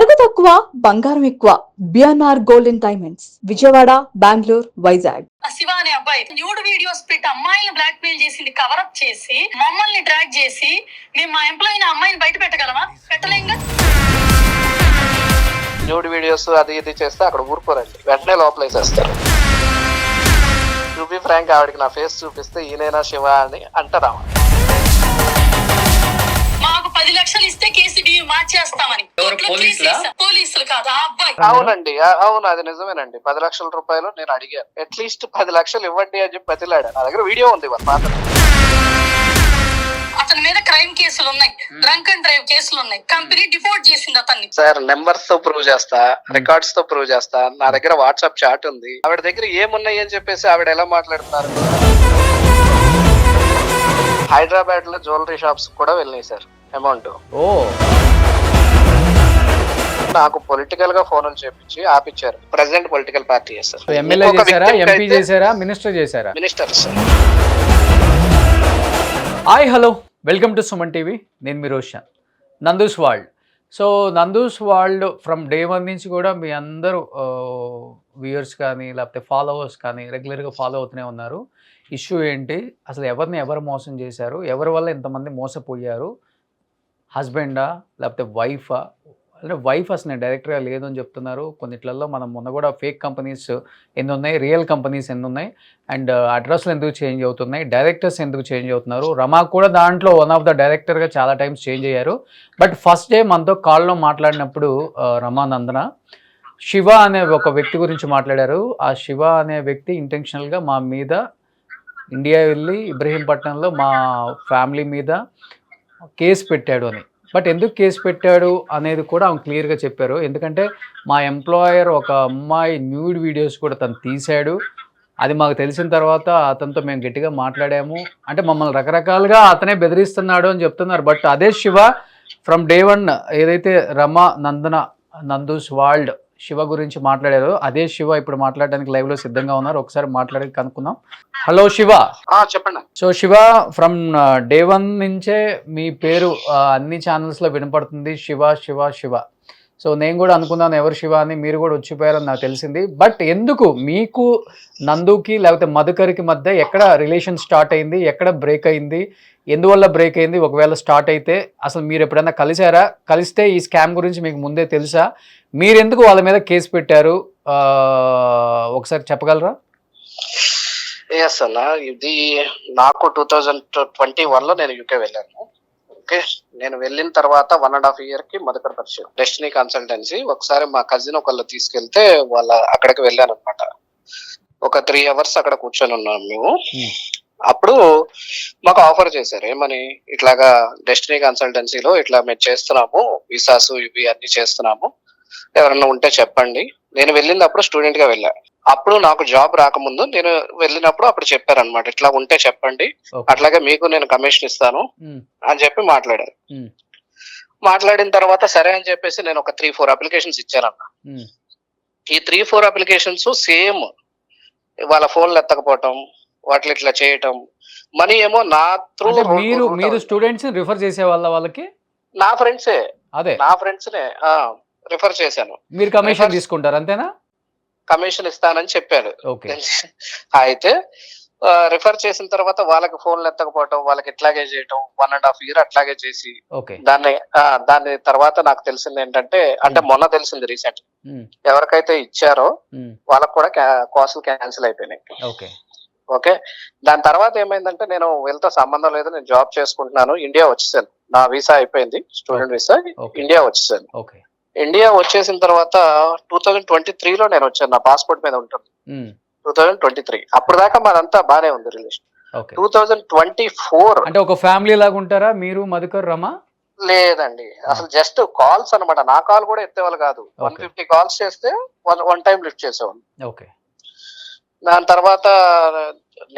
నగదు తక్కువ బంగారం ఎక్కువ BNR golden diamonds Vijayawada Bengaluru Vizag. Shiva అనే అబ్బాయి న్యూడ్ వీడియోస్ పెట్టి అమ్మాయిని బ్లాక్ మెయిల్ చేసింది, కవరప్ చేసి మమ్మల్ని డ్రాగ్ చేసి మేము మా ఎంప్లాయీ అమ్మాయిని బయట పెట్టగలమా? పెట్టలేంగా. న్యూడ్ వీడియోస్ అది ఇది చేస్తే అక్కడ ఊరుకోరండి, వెంటనే లోపలేసేస్తారు. టు బి ఫ్రాంక్, ఆవిడకి నా ఫేస్ చూపిస్తే ఈయనైనా శివ అని అంటారా? మాకు 10 లక్షలు ఇస్తే కేసు మార్చేస్తామని. పోలీసులు కాదు, ఆ అబ్బాయి. అవునండి, అవును, అది నిజమేనండి. 10 లక్షల రూపాయలు నేను అడిగాను. అట్లీస్ట్ 10 లక్షలు ఇవ్వండి అని చెప్పి బతిలాడా. నా దగ్గర వీడియో ఉంది వాళ్ళ పాత. అతని మీద క్రైమ్ కేసులు ఉన్నాయి, డ్రంక్ అండ్ డ్రైవ్ కేసులు ఉన్నాయి. కంపెనీ డిఫాల్ట్ చేసింది అతన్ని. సార్, నెంబర్స్ తో ప్రూవ్ చేస్తా, రికార్డ్స్ తో ప్రూవ్ చేస్తా. నా దగ్గర వాట్సాప్ చాట్ ఉంది. ఆవిడ దగ్గర ఏమున్నాయి అని చెప్పేసి ఆవిడ ఎలా మాట్లాడుతున్నారు. హైదరాబాద్ లో జ్యువెలరీ షాప్స్ కూడా వెళ్ళినాయి సార్ అమౌంట్. నాకు పొలిటికల్ గా ఫోన్లు చేపించి ఆపిచ్చారు. ప్రెసిడెంట్ పొలిటికల్ పార్టీ చేస్తారు. Minister sir. Hi, hello, welcome to Suman TV. నేను మీ Roshan. Nandu's world. So Nandu's world from day 1 నుంచి కూడా మీ అందరూ వ్యూయర్స్ కానీ లేకపోతే ఫాలోవర్స్ కానీ రెగ్యులర్గా ఫాలో అవుతూనే ఉన్నారు. ఇష్యూ ఏంటి, అసలు ఎవరు మోసం చేశారు, ఎవరి వల్ల ఇంతమంది మోసపోయారు, హస్బెండా లేకపోతే వైఫా? అంటే వైఫ్ అసలు నేను డైరెక్ట్గా లేదు అని చెప్తున్నారు. కొన్నిట్లలో మనం మొన్న కూడా ఫేక్ కంపెనీస్ ఎన్ని ఉన్నాయి, రియల్ కంపెనీస్ ఎన్ని ఉన్నాయి, అండ్ అడ్రస్లు ఎందుకు చేంజ్ అవుతున్నాయి, డైరెక్టర్స్ ఎందుకు చేంజ్ అవుతున్నారు. రమా కూడా దాంట్లో వన్ ఆఫ్ ద డైరెక్టర్గా చాలా టైమ్స్ చేంజ్ అయ్యారు. బట్ ఫస్ట్ డే మనతో కాల్లో మాట్లాడినప్పుడు రమా నందన శివ అనే ఒక వ్యక్తి గురించి మాట్లాడారు. ఆ శివ అనే వ్యక్తి ఇంటెన్షనల్గా మా మీద ఇండియా వెళ్ళి ఇబ్రహీంపట్నంలో మా ఫ్యామిలీ మీద కేసు పెట్టాడు అని. బట్ ఎందుకు కేసు పెట్టాడు అనేది కూడా ఆమె క్లియర్గా చెప్పారు. ఎందుకంటే మా ఎంప్లాయర్ ఒక అమ్మాయి న్యూడ్ వీడియోస్ కూడా తను తీశాడు. అది మాకు తెలిసిన తర్వాత అతనితో మేము గట్టిగా మాట్లాడాము. అంటే మమ్మల్ని రకరకాలుగా అతనే బెదిరిస్తున్నాడు అని చెప్తున్నారు. బట్ అదే శివ ఫ్రమ్ డే 1 ఏదైతే రమా నందన నందూస్ వరల్డ్ శివ గురించి మాట్లాడారు, అదే శివ ఇప్పుడు మాట్లాడడానికి లైవ్ లో సిద్ధంగా ఉన్నారు. ఒకసారి మాట్లాడి కనుక్కుందాం. హలో శివ. చెప్పండి. సో శివ, ఫ్రమ్ డే 1 నుంచే మీ పేరు అన్ని ఛానల్స్ లో వినపడుతుంది, శివ శివ శివ. సో నేను కూడా అనుకున్నాను ఎవరు శివ అని, మీరు కూడా వచ్చిపోయారని నాకు తెలిసింది. బట్ ఎందుకు మీకు నందుకి లేకపోతే మధుకర్కి మధ్య ఎక్కడ రిలేషన్ స్టార్ట్ అయింది, ఎక్కడ బ్రేక్ అయింది, ఎందువల్ల బ్రేక్ అయింది? ఒకవేళ స్టార్ట్ అయితే అసలు మీరు ఎప్పుడైనా కలిసారా? కలిస్తే ఈ స్కామ్ గురించి మీకు ముందే తెలుసా? మీరెందుకు వాళ్ళ మీద కేసు పెట్టారు ఒకసారి చెప్పగలరా? ఎస్ అన్న, ఇది నాకు 2021 లో నేను యూకే వెళ్ళాను. ఓకే, నేను వెళ్ళిన తర్వాత 1.5 year కి మధుకర్ పరిచయం, డెస్టినీ కన్సల్టెన్సీ. ఒకసారి మా కజిన్ ఒకళ్ళు తీసుకెళ్తే వాళ్ళ అక్కడికి వెళ్ళాను అనమాట. ఒక 3 hours అక్కడ కూర్చొని ఉన్నాం మేము. అప్పుడు మాకు ఆఫర్ చేశారు, ఏమని, ఇట్లాగా డెస్టినీ కన్సల్టెన్సీలో ఇట్లా మేము చేస్తున్నాము, వీసాస్ ఇవి అన్ని చేస్తున్నాము, ఎవరన్నా ఉంటే చెప్పండి. నేను వెళ్ళినప్పుడు స్టూడెంట్ గా వెళ్ళా. అప్పుడు నాకు జాబ్ రాకముందు నేను వెళ్ళినప్పుడు అప్పుడు చెప్పారనమాట, ఇట్లా ఉంటే చెప్పండి, అట్లాగే మీకు నేను కమిషన్ ఇస్తాను అని చెప్పి మాట్లాడారు. మాట్లాడిన తర్వాత సరే అని చెప్పేసి నేను ఒక 3-4 అప్లికేషన్స్ ఇచ్చానన్న. ఈ 3-4 అప్లికేషన్స్ సేమ్, వాళ్ళ ఫోన్లు ఎత్తకపోవటం, వాటిని ఇట్లా చేయటం, మనీ ఏమో నా త్రూ. మీరు స్టూడెంట్స్ రిఫర్ చేసే వాళ్ళకి? నా ఫ్రెండ్సే, అదే నా ఫ్రెండ్స్ నే రిఫర్ చేశాను. మీరు కమిషన్ తీసుకుంటారు అంతేనా? కమిషన్ ఇస్తానని చెప్పారు. అయితే రిఫర్ చేసిన తర్వాత వాళ్ళకి ఫోన్లు ఎత్తకపోవటం, వాళ్ళకి ఇట్లాగే చేయటం, 1.5 year అట్లాగే చేసి దాని తర్వాత నాకు తెలిసింది ఏంటంటే, అంటే మొన్న తెలిసింది రీసెంట్, ఎవరికైతే ఇచ్చారో వాళ్ళకి కూడా కాసులు క్యాన్సిల్ అయిపోయినాయి. ఓకే, దాని తర్వాత ఏమైందంటే, నేను వీళ్ళతో సంబంధం లేదు, నేను జాబ్ చేసుకుంటున్నాను, ఇండియా వచ్చేసాను. నా వీసా అయిపోయింది, స్టూడెంట్ వీసా, ఇండియా వచ్చేసాను. ఇండియా వచ్చేసిన తర్వాత 2023లో నేను వచ్చాను, నా పాస్పోర్ట్ మీద ఉంటుంది 2023. అప్పుడు దాకా మాదంతా బానే ఉంది రిలేషన్. 2024 అంటే ఒక ఫ్యామిలీ లాగా ఉంటారా మీరు మధుకర్ రమా? లేదండి, అసలు జస్ట్ కాల్స్ అనమాట. నా కాల్ కూడా ఎత్తేవాళ్ళు కాదు. 150 కాల్స్ చేస్తే 1 time లిఫ్ట్ చేసేవాళ్ళు. దాని తర్వాత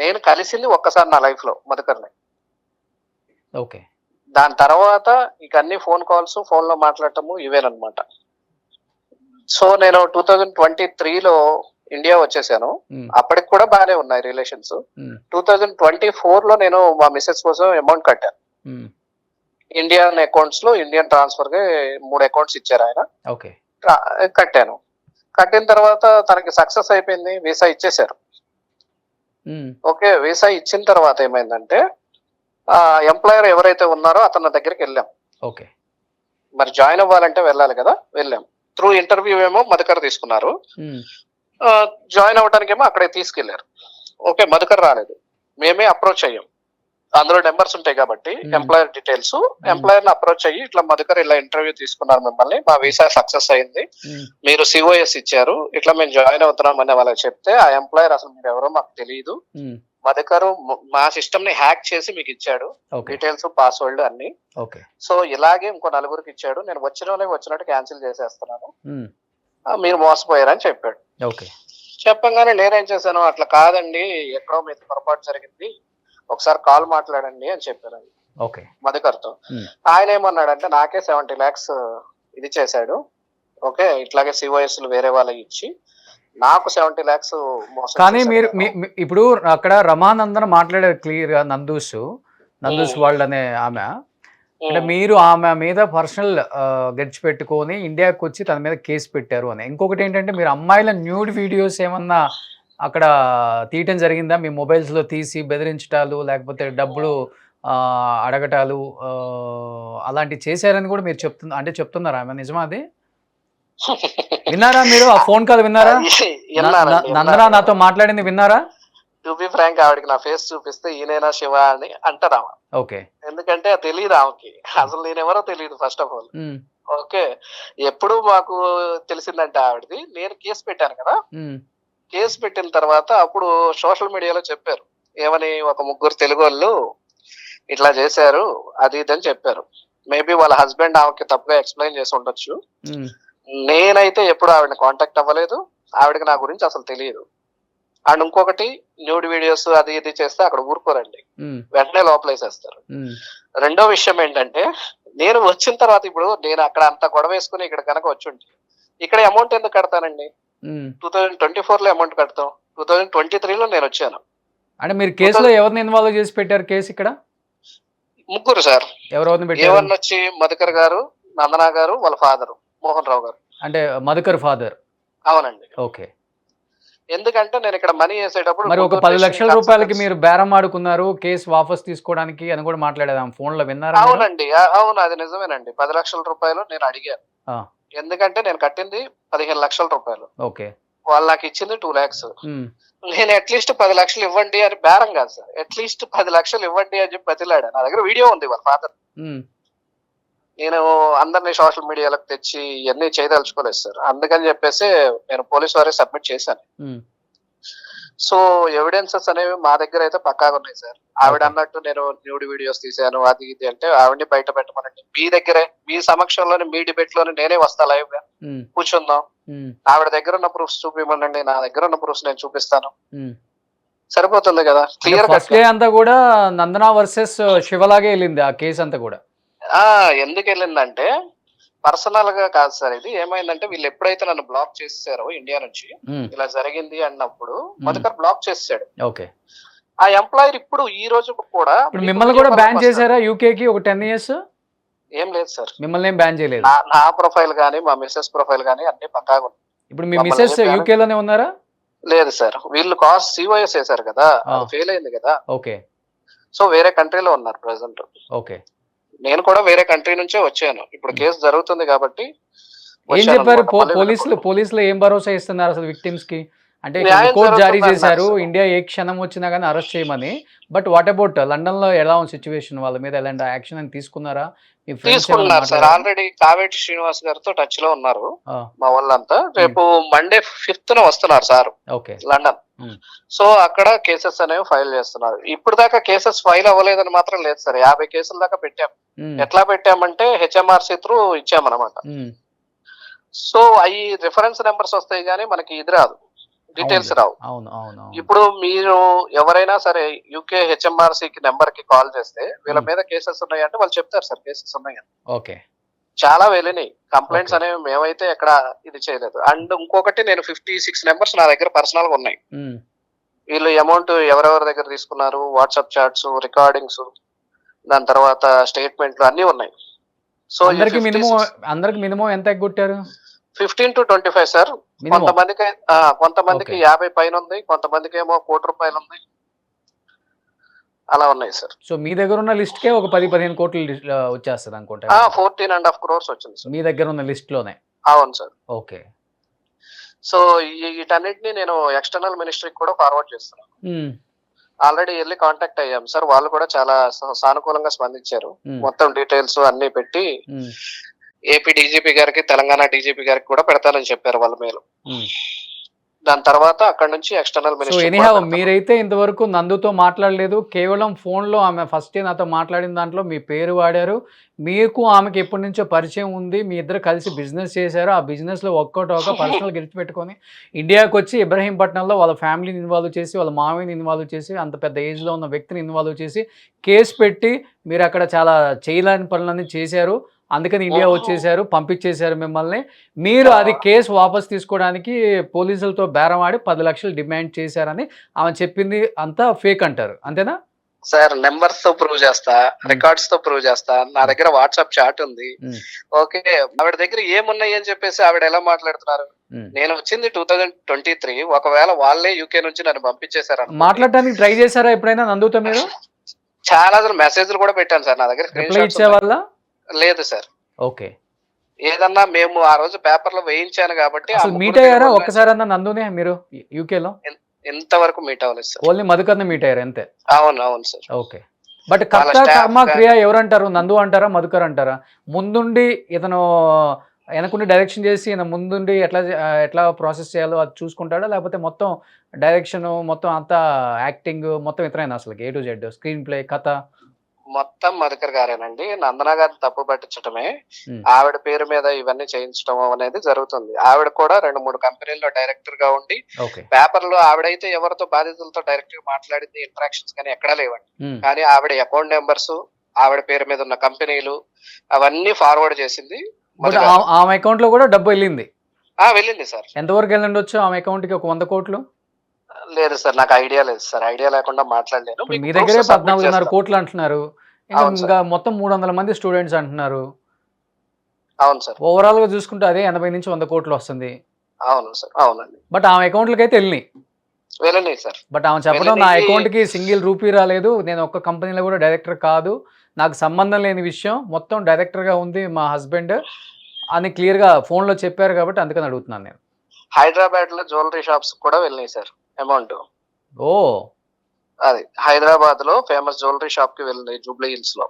నేను కలిసింది ఒక్కసారి నా లైఫ్ లో మధుకర్ని. దాని తర్వాత ఇక అన్ని ఫోన్ కాల్స్, ఫోన్ లో మాట్లాడటము ఇవేనమాట. సో నేను 2023లో ఇండియా వచ్చేసాను. అప్పటికి కూడా బాగానే ఉన్నాయి రిలేషన్స్. 2024లో నేను మా మిస్సెస్ కోసం అమౌంట్ కట్టాను. ఇండియన్ అకౌంట్స్ లో ఇండియన్ ట్రాన్స్ఫర్ గా 3 అకౌంట్స్ ఇచ్చారు ఆయన. ఓకే. కట్టాను. కట్టిన తర్వాత తనకి సక్సెస్ అయిపోయింది, వీసా ఇచ్చేశారు. ఓకే, వీసా ఇచ్చిన తర్వాత ఏమైందంటే ఎంప్లాయర్ ఎవరైతే ఉన్నారో అతని దగ్గరికి వెళ్ళాం. ఓకే. మరి జాయిన్ అవ్వాలంటే వెళ్ళాలి కదా, వెళ్ళాం. త్రూ ఇంటర్వ్యూ ఏమో మధుకర్ తీసుకున్నారు, జాయిన్ అవ్వడానికి ఏమో అక్కడే తీసుకెళ్లారు. ఓకే, మధుకర్ రాలేదు, మేమే అప్రోచ్ అయ్యాం. అందులో నెంబర్స్ ఉంటాయి కాబట్టి ఎంప్లాయర్ డీటెయిల్స్, ఎంప్లాయర్ ని అప్రోచ్ అయ్యి ఇట్లా మధుకర్ ఇలా ఇంటర్వ్యూ తీసుకున్నారు మిమ్మల్ని, మా వీసా సక్సెస్ అయింది, మీరు సిఓఎస్ ఇచ్చారు, ఇట్లా మేము జాయిన్ అవుతున్నాం అని వాళ్ళకి చెప్తే ఆ ఎంప్లాయర్ అసలు మీరు ఎవరో మాకు తెలియదు, మధుకర్ మా సిస్టమ్ ని హ్యాక్ చేసి మీకు ఇచ్చాడు డీటెయిల్స్, పాస్వర్డ్ అన్ని. సో ఇలాగే ఇంకో 4 ఇచ్చాడు, నేను వచ్చినట్టు క్యాన్సిల్ చేసేస్తున్నాను, మీరు మోసపోయారని చెప్పాడు. చెప్పంగానే నేనేం చేశాను, అట్లా కాదండి ఎక్కడో మీకు పొరపాటు జరిగింది, ఒకసారి కాల్ మాట్లాడండి అని చెప్పాను మధుకర్తో. ఆయన ఏమన్నాడంటే నాకే 70 lakhs ఇది చేశాడు, ఓకే ఇట్లాగే సిఓఎస్ వేరే వాళ్ళకి ఇచ్చి నాకు 70 lakhs మోసం. కానీ మీరు ఇప్పుడు అక్కడ రమానందన్ మాట్లాడారు క్లియర్ గా, నందూస్ వరల్డ్ అనే ఆమె, అంటే మీరు ఆమె మీద పర్సనల్ గెడ్జ్ పెట్టుకొని ఇండియాకి వచ్చి తన మీద కేసు పెట్టారు అని. ఇంకొకటి ఏంటంటే మీరు అమ్మాయిల న్యూడ్ వీడియోస్ ఏమన్నా అక్కడ తీయటం జరిగిందా, మీ మొబైల్స్ లో తీసి బెదిరించటాలు లేకపోతే డబ్బులు అడగటాలు అలాంటివి చేశారని కూడా మీరు చెప్తున్నారా ఆమె, నిజమా అది? విన్నారా మీరు ఆ ఫోన్ కాల్ విన్నారా? నందన నాతో మాట్లాడింది విన్నారా? టు బి ఫ్రాంక్ ఆవిడకి నా ఫేస్ చూపిస్తే ఈయనైనా శివ అని అంటారా? ఓకే. ఎందుకంటే తెలియదు ఆమెకి, అసలు నేనెవరో తెలియదు ఫస్ట్ ఆఫ్ ఆల్. ఓకే, ఎప్పుడు మాకు తెలిసిందంటే ఆవిడది, నేను కేసు పెట్టాను కదా, కేసు పెట్టిన తర్వాత అప్పుడు సోషల్ మీడియాలో చెప్పారు ఏమని, ఒక 3 తెలుగు వాళ్ళు ఇట్లా చేశారు అది ఇది అని చెప్పారు. మేబీ వాళ్ళ హస్బెండ్ ఆమెకి తప్పుగా ఎక్స్ప్లెయిన్ చేసి ఉండొచ్చు. నేనైతే ఎప్పుడు ఆవిడని కాంటాక్ట్ అవ్వలేదు, ఆవిడకి నా గురించి అసలు తెలియదు. అండ్ ఇంకొకటి న్యూడ్ వీడియోస్ అది ఇది చేస్తే అక్కడ ఊరుకోరండి, వెంటనే లోపలేసేస్తారు. రెండో విషయం ఏంటంటే నేను వచ్చిన తర్వాత, ఇప్పుడు నేను అక్కడ అంత గొడవ వేసుకుని ఇక్కడ కనుక వచ్చుంటే ఇక్కడ అమౌంట్ ఎందుకు కడతానండి? 2024 లో అమౌంట్ కడతాం, 2023 లో నేను వచ్చాను. అంటే మీరు కేసులో ఎవరిని ఇన్వాల్వ్ చేసి పెట్టారు కేసు ఇక్కడ? 3 సార్. ఎవరిని వచ్చి మధుకర్ గారు, నందన గారు, వాళ్ళ ఫాదర్ మోహన్ రావు గారు. అంటే మధుకర్ ఫాదర్? అవునండి. ఓకే. ఎందుకంటే నేను ఇక్కడ మనీ వేసేటప్పుడు మరి ఒక 10 లక్షల రూపాయలకి మీరు బేరం ఆడుకున్నారు కేసు వాపస్ తీసుకోవడానికి అని కూడా మాట్లాడేదాం ఫోన్ లో, విన్నారా? అవునండి, అవును, అది నిజమేనండి. 10 లక్షల రూపాయలు నేను అడిగాను, ఎందుకంటే నేను కట్టింది 15 లక్షల రూపాయలు. ఓకే. వాళ్ళు నాకు ఇచ్చింది 2 lakhs. నేను అట్లీస్ట్ 10 లక్షలు ఇవ్వండి అని, బేరం కాదు సార్, అట్లీస్ట్ 10 లక్షలు ఇవ్వండి అని చెప్పి బతిలాడా. నా దగ్గర వీడియో ఉంది వాళ్ళ ఫాదర్. నేను అందరినీ సోషల్ మీడియాలోకి తెచ్చి ఇవన్నీ చేయదలుచుకోలేదు సార్, అందుకని చెప్పేసి నేను పోలీస్ వారికి సబ్మిట్ చేశాను. సో ఎవిడెన్సెస్ అనేవి మా దగ్గర అయితే పక్కాగా ఉన్నాయి సార్. ఆవిడ అన్నట్టు నేను న్యూడ్ వీడియోస్ తీసాను అది ఇది అంటే ఆవిడని బయట పెట్టమనండి, మీ దగ్గరే మీ సమక్షంలోనే మీ డిబేట్ లోనే నేనే వస్తా లైవ్ గా కూర్చుందాం, ఆవిడ దగ్గర ఉన్న ప్రూఫ్స్ చూపిమనండి, నా దగ్గర ఉన్న ప్రూఫ్స్ నేను చూపిస్తాను, సరిపోతుంది కదా. క్లియర్ గా అంతా కూడా నందన వర్సెస్ శివలాగే వెళ్ళింది ఆ కేసు అంతా కూడా. ఎందుకు వెళ్ళిందంటే పర్సనల్ గా కాదు సార్, ఇది ఏమైందంటే వీళ్ళు ఎప్పుడైతే నన్ను బ్లాక్ చేశారో ఇండియా నుంచి, ఇలా జరిగింది అన్నప్పుడు మధుకర్ బ్లాక్ చేశాడు. ఓకే. ఆ ఎంప్లాయర్ ఇప్పుడు ఈ రోజు కూడా మిమ్మల్ని కూడా బ్యాన్ చేశారా యూకే కి ఒక 10 years? ఏం లేదు సార్, మిమ్మల్ని ఏం బ్యాన్ చేయలేదు. నా ప్రొఫైల్ గానీ మా మిస్సెస్ ప్రొఫైల్ గానీ అన్ని పక్కాగా ఉన్నాయి. ఇప్పుడు మీ మిస్సెస్ యూకే లోనే ఉన్నారా? లేదు సార్, వీళ్ళు కాస్ట్ సిఓఎస్ చేశారు కదా, ఫెయిల్ అయింది కదా. ఓకే. సో వేరే కంట్రీలో ఉన్నారు ప్రెసెంట్. ఓకే. నేను కూడా వేరే కంట్రీ నుంచే వచ్చాను, ఇప్పుడు కేసు జరుగుతుంది కాబట్టి. ఏం చెప్పారు పోలీసులు ఏం భరోసా ఇస్తున్నారు అసలు విక్టిమ్స్ కి? అంటే కోర్టు జారీ చేశారు ఇండియా ఏ క్షణం వచ్చినా కానీ అరెస్ట్ చేయమని, బట్ వాట్ అబౌట్ లండన్ లో ఎలా ఉంది సిచ్యువేషన్, వాళ్ళ మీద ఎలాంటి యాక్షన్ అని తీసుకున్నారా? తీసుకున్నారు సార్, ఆల్రెడీ కావేటి శ్రీనివాస్ గారితో టచ్ లో ఉన్నారు మా వాళ్ళంతా. రేపు మండే 5th వస్తున్నారు సార్ లండన్. సో అక్కడ కేసెస్ అనేవి ఫైల్ చేస్తున్నారు. ఇప్పుడు దాకా కేసెస్ ఫైల్ అవ్వలేదని మాత్రం లేదు సార్, 50 కేసుల దాకా పెట్టాం. ఎట్లా పెట్టామంటే హెచ్ఎంఆర్సీ త్రూ ఇచ్చామన్నమాట. సో అవి రిఫరెన్స్ నెంబర్స్ వస్తాయి కానీ మనకి ఇది రాదు, డీటెయిల్స్ రావు. ఇప్పుడు మీరు ఎవరైనా సరే యూకే హెచ్ఎంఆర్సీ నెంబర్ కి కాల్ చేస్తే వీళ్ళ మీద కేసెస్ ఉన్నాయంటే వాళ్ళు చెప్తారు సార్ కేసెస్ ఉన్నాయని. ఓకే. చాలా వెళ్ళినాయి కంప్లైంట్స్ అనేవి, మేమైతే ఎక్కడ ఇది చేయలేదు. అండ్ ఇంకొకటి నేను 56 నెంబర్స్ నా దగ్గర పర్సనల్ గా ఉన్నాయి. వీళ్ళు అమౌంట్ ఎవరెవరి దగ్గర తీసుకున్నారు, వాట్సాప్ చాట్స్, రికార్డింగ్స్, దాని తర్వాత స్టేట్మెంట్లు అన్నీ ఉన్నాయి. సో అందరికి మినిమం ఎంత ఎగ్గొట్టారు? 15 to 25 సార్. మినిమం కొంతమందికి ఓకే 50 పైన ఉంది, కొంతమందికి ఏమో ₹1,00,00,000 ఉంది, అలా ఉన్నాయి సార్. సో మీ దగ్గర ఉన్న లిస్ట్కే ఒక 10-15 కోట్లు వచ్చేస్తుంది అనుకుంటా కదా? 14.5 crores వచ్చింది సార్ మీ దగ్గర ఉన్న లిస్ట్ లోనే. అవును సార్. ఓకే. సో వీటన్నిటిని నేను ఎక్స్టర్నల్ మినిస్ట్రీకి కూడా ఫార్వర్డ్ చేస్తున్నాను. ఉమ్, ఆల్రెడీ వెళ్ళి కాంటాక్ట్ అయ్యాం సార్. వాళ్ళు కూడా చాలా సానుకూలంగా స్పందించారు. ఉమ్, మొత్తం డీటెయిల్స్ అన్ని పెట్టి ఉమ్, ఏపీ డీజీపీ గారికి, తెలంగాణ డీజీపీ గారికి కూడా పెడతానని చెప్పారు వాళ్ళ మేలు. ఉమ్. దాని తర్వాత అక్కడ నుంచి ఎక్స్టర్నల్ సో మినిస్ట్రీ ఎనీహౌ మీరైతే ఇంతవరకు నందుతో మాట్లాడలేదు. కేవలం ఫోన్లో ఆమె ఫస్ట్ నాతో మాట్లాడిన దాంట్లో మీ పేరు వాడారు. మీకు ఆమెకి ఎప్పటి నుంచో పరిచయం ఉంది. మీ ఇద్దరు కలిసి బిజినెస్ చేశారు. ఆ బిజినెస్లో ఒక్కోటొక్క పర్సనల్ గెలిచి పెట్టుకొని ఇండియాకి వచ్చి ఇబ్రహీంపట్నంలో వాళ్ళ ఫ్యామిలీని ఇన్వాల్వ్ చేసి, వాళ్ళ మామయ్యని ఇన్వాల్వ్ చేసి, అంత పెద్ద ఏజ్లో ఉన్న వ్యక్తిని ఇన్వాల్వ్ చేసి కేసు పెట్టి మీరు అక్కడ చాలా చేయలేని పనులన్నీ చేశారు. అందుకని ఇండియా వచ్చేసారు, పంపించేశారు మిమ్మల్ని. మీరు అది కేసు వాపస్ తీసుకోవడానికి పోలీసులతో బేరం ఆడి 10 లక్షలు డిమాండ్ చేశారని ఆమె చెప్పింది. అంతా ఫేక్ అంటారు, అంతేనా సార్? నెంబర్స్ తో ప్రూవ్ చేస్తా, రికార్డ్స్ తో ప్రూవ్ చేస్తా. నా దగ్గర వాట్సాప్ చాట్ ఉంది. ఓకే, ఆవిడ దగ్గర ఏమున్నాయి అని చెప్పేసి ఆవిడ ఎలా మాట్లాడుతున్నారు? నేను వచ్చింది 2023. ఒకవేళ వాళ్ళే యూకే నుంచి నన్ను పంపించేశారు. మాట్లాడటానికి ట్రై చేశారా ఎప్పుడైనా నందుతో మీరు? చాలా మెసేజ్లు కూడా పెట్టాను సార్. నా దగ్గర రిప్లై ఇచ్చేవాళ్ళ? లేదు సార్. ఓకే. ఏదన్నా మేము ఆ రోజు పేపర్ లో వేయించాను కాబట్టి మీట్ అయ్యారా ఒక్కసారి అన్న నందునే మీరు యూకేలో? ఇంతవరకు మీట్ అవ్వలేదు సార్. ఓన్లీ మధుకర్ని మీట్ అయ్యారు అంతే? అవును అవును సార్. ఓకే. బట్ కర్త కర్మ క్రియ ఎవరంటారు? నందు అంటారా, మధుకర్ అంటారా? ముందుండి ఇతను వెనకుండి డైరెక్షన్ చేసి ఈయన ముందుండి ఎట్లా ప్రాసెస్ చేయాలో అది చూసుకుంటాడా, లేకపోతే మొత్తం డైరెక్షన్ మొత్తం అంతా యాక్టింగ్ మొత్తం ఇతరైనా అసలు A to Z screen play కథ మొత్తం మధుకర్ గారేనండి. నందన గారిని తప్పు పట్టించడమే, ఆవిడ పేరు మీద ఇవన్నీ చేయించడం అనేది జరుగుతుంది. ఆవిడ కూడా 2-3 కంపెనీల్లో డైరెక్టర్ గా ఉండి పేపర్ లో ఆవిడైతే ఎవరితో బాధితులతో డైరెక్ట్ గా మాట్లాడింది ఇంటరాక్షన్స్ కానీ ఎక్కడా లేవండి. కానీ ఆవిడ అకౌంట్ నెంబర్స్, ఆవిడ పేరు మీద ఉన్న కంపెనీలు అవన్నీ ఫార్వర్డ్ చేసింది. ఆమె అకౌంట్ లో కూడా డబ్బు వెళ్ళింది? వెళ్ళింది సార్. ఎంతవరకు వెళ్ళండొచ్చు ఆమె అకౌంట్ కి? ఒక 100 కోట్లు? లేదు సార్, నాకు ఐడియా లేదు సార్. ఐడియా లేకుండా మాట్లాడలేను. మీ దగ్గరే 14.5 కోట్లు అంటున్నారు. ఇంకా మొత్తం 300 మంది స్టూడెంట్స్ అంటున్నారు. అవును సార్. ఓవరాల్ గా చూసుకుంటే అదే 80 నుంచి 100 కోట్లు వస్తుంది. అవును సార్. అవునండి. బట్ ఆమె అకౌంట్లకి అయితే వెళ్ళినాయి సార్. బట్ ఆమె చెప్పడం నా అకౌంట్ కి సింగిల్ రూపీ రాలేదు, నేను ఒక్క కంపెనీలో కూడా డైరెక్టర్ కాదు, నాకు సంబంధం లేని విషయం, మొత్తం డైరెక్టర్ గా ఉంది మా హస్బెండ్ అని క్లియర్ గా ఫోన్ లో చెప్పారు. కాబట్టి అందుకని అడుగుతున్నాను నేను. హైదరాబాద్ లో జ్యువెలరీ షాప్స్ కూడా వెళ్ళినాయి సార్ అమౌంట్. ఓ, అది హైదరాబాద్ లో ఫేమస్ జ్యువెలరీ షాప్ కి వెళ్ళినాయి జూబ్లీ హిల్స్ లో.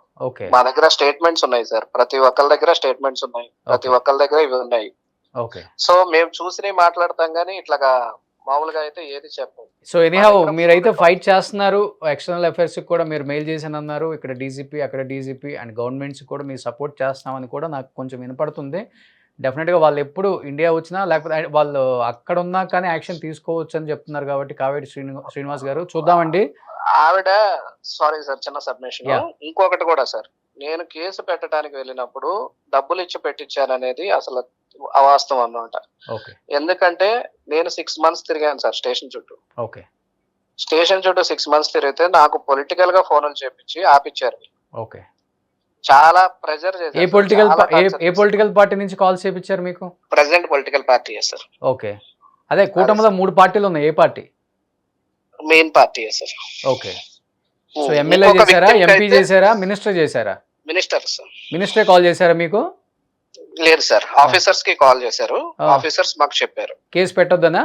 మా దగ్గర స్టేట్మెంట్స్ ఉన్నాయి సార్. ప్రతి ఒక్కరి దగ్గర స్టేట్మెంట్స్ ఉన్నాయి, ప్రతి ఒక్కరి దగ్గర ఇవి ఉన్నాయి. సో మేము చూసి మాట్లాడతాం గానీ ఇట్లాగా మామూలుగా అయితే ఏది చెప్పం. సో ఎనీహౌ మీరైతే ఫైట్ చేస్తున్నారు. ఎక్స్టర్నల్ అఫైర్స్ కూడా మీరు మెయిల్ చేశాను అన్నారు. ఇక్కడ డీజీపీ, అక్కడ డీజీపీ అండ్ గవర్నమెంట్స్ కూడా మీరు సపోర్ట్ చేస్తామని కూడా నాకు కొంచెం వినపడుతుంది. డెఫినెట్గా వాళ్ళు ఎప్పుడు ఇండియా వచ్చినా లేకపోతే వాళ్ళు అక్కడ ఉన్నా కానీ యాక్షన్ తీసుకోవచ్చు అని చెప్తున్నారు. కాబట్టి కావేటి శ్రీనివాస్ గారు చూద్దామండి. ఆవిడ సారీ సార్, చిన్న సబ్మిషన్. ఇంకొకటి కూడా సార్, నేను కేసు పెట్టడానికి వెళ్ళినప్పుడు డబ్బులు ఇచ్చి పెట్టించాననేది అసలు అవాస్తవం అన్నమాట. ఎందుకంటే నేను 6 months తిరిగాను సార్ స్టేషన్ చుట్టూ. స్టేషన్ చుట్టూ 6 months తిరిగితే నాకు పొలిటికల్ గా ఫోన్లు చేపించి ఆపిచ్చారు. చాలా ప్రెజర్ చేశారు. ఏ పొలిటికల్ పార్టీ నుంచి కాల్స్ చేపించారు మీకు? Present political party sir. Okay, అదే కూటమిలో 3 పార్టీలు ఉన్నాయి. ఏ పార్టీ? Main party sir. Okay. So MLA చేశారా, ఎంపీ చేశారా, మినిస్టర్ చేశారా? మినిస్టర్ కాల్ చేశారా మీకు? లేదు సార్, ఆఫీసర్స్ కి కాల్ చేశారు. ఆఫీసర్స్ మాకు చెప్పారు కేసు పెట్టొద్దనా?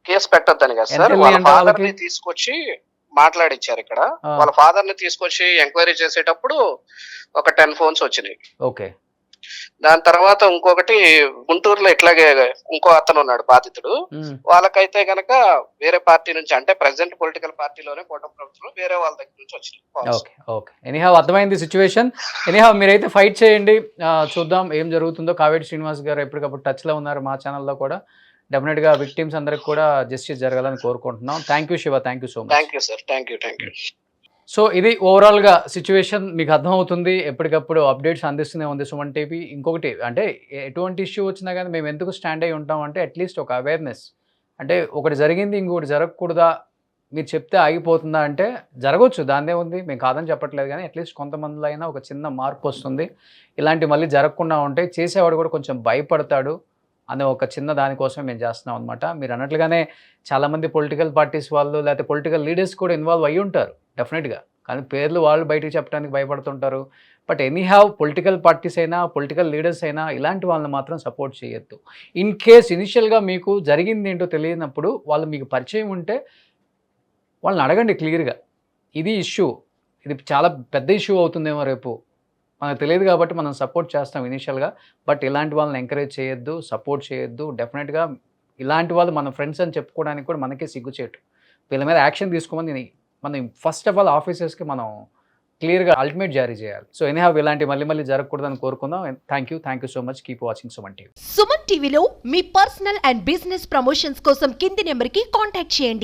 కేసు పెట్టొద్దని కదా సార్. వాళ్ళ ఫాదర్ ని తీసుకొచ్చి మాట్లాడిచ్చారు. ఇక్కడ వాళ్ళ ఫాదర్ ని తీసుకొచ్చి ఎంక్వైరీ చేసేటప్పుడు ఒక 10 phones వచ్చినాయి. ఓకే. దాని తర్వాత ఇంకొకటి గుంటూరులో ఇట్లాగే ఇంకో అతను ఉన్నాడు బాధితుడు. వాళ్ళకైతే గనక వేరే పార్టీ నుంచి, అంటే ప్రెసెంట్ పొలిటికల్ పార్టీలోనే కూటమి ప్రభుత్వంలో వేరే వాళ్ళ దగ్గర నుంచి వచ్చింది. ఎనీహౌ అర్థమైంది సిచ్యువేషన్. ఎనీహౌ మీరైతే ఫైట్ చేయండి, చూద్దాం ఏం జరుగుతుందో. కావేటి శ్రీనివాస్ గారు ఎప్పటికప్పుడు టచ్ లో ఉన్నారు మా ఛానల్లో కూడా. డెఫినెట్ గా విక్టిమ్స్ అందరికి కూడా జస్టిస్ జరగాలని కోరుకుంటున్నాం. Thank you Shiva, thank you so much. Thank you sir, thank you. So ఇది ఓవరాల్గా సిచ్యువేషన్ మీకు అర్థమవుతుంది. ఎప్పటికప్పుడు అప్డేట్స్ అందిస్తూనే ఉంది సుమన్ టీవీ. ఇంకొకటి అంటే ఎటువంటి ఇష్యూ వచ్చినా కానీ మేము ఎందుకు స్టాండ్ అయి ఉంటాం అంటే అట్లీస్ట్ ఒక అవేర్నెస్, అంటే ఒకటి జరిగింది ఇంకొకటి జరగకూడదా, మీరు చెప్తే ఆగిపోతుందా అంటే జరగవచ్చు, దాన్నే ఉంది, మేము కాదని చెప్పట్లేదు. కానీ అట్లీస్ట్ కొంతమందిలో అయినా ఒక చిన్న మార్పు వస్తుంది. ఇలాంటివి మళ్ళీ జరగకుండా ఉంటే చేసేవాడు కూడా కొంచెం భయపడతాడు అనే ఒక చిన్న దానికోసమే మేము చేస్తున్నాం అనమాట. మీరు అన్నట్లుగానే చాలామంది పొలిటికల్ పార్టీస్ వాళ్ళు లేకపోతే పొలిటికల్ లీడర్స్ కూడా ఇన్వాల్వ్ అయ్యి ఉంటారు డెఫినెట్గా. కానీ పేర్లు వాళ్ళు బయటకు చెప్పడానికి భయపడుతుంటారు. But any have political parties అయినా పొలిటికల్ లీడర్స్ అయినా ఇలాంటి వాళ్ళని మాత్రం సపోర్ట్ చేయొద్దు. ఇన్ కేస్ ఇనిషియల్గా మీకు జరిగింది ఏంటో తెలియనప్పుడు వాళ్ళు మీకు పరిచయం ఉంటే వాళ్ళని అడగండి క్లియర్గా, ఇది ఇష్యూ, ఇది చాలా పెద్ద ఇష్యూ అవుతుందేమో రేపు, మనకు తెలియదు కాబట్టి మనం సపోర్ట్ చేస్తాం ఇనిషియల్గా. బట్ ఇలాంటి వాళ్ళని ఎంకరేజ్ చేయొద్దు, సపోర్ట్ చేయొద్దు. డెఫినెట్గా ఇలాంటి వాళ్ళు మన ఫ్రెండ్స్ అని చెప్పుకోవడానికి కూడా మనకే సిగ్గుచేటు. వీళ్ళ మీద యాక్షన్ తీసుకోమని మనం ఫస్ట్ ఆఫ్ ఆల్ ఆఫీసర్స్కి మనం క్లియర్గా అల్టిమేట్ జారీ చేయాలి. సో ఎనీహౌ ఇలాంటి మళ్ళీ జరగకూడదని కోరుకుందాం. Thank you so much. Keep watching Suman TV. Suman టీవీలో మీ పర్సనల్ అండ్ బిజినెస్ ప్రమోషన్స్ కోసం కింది నెంబర్కి కాంటాక్ట్ చేయండి.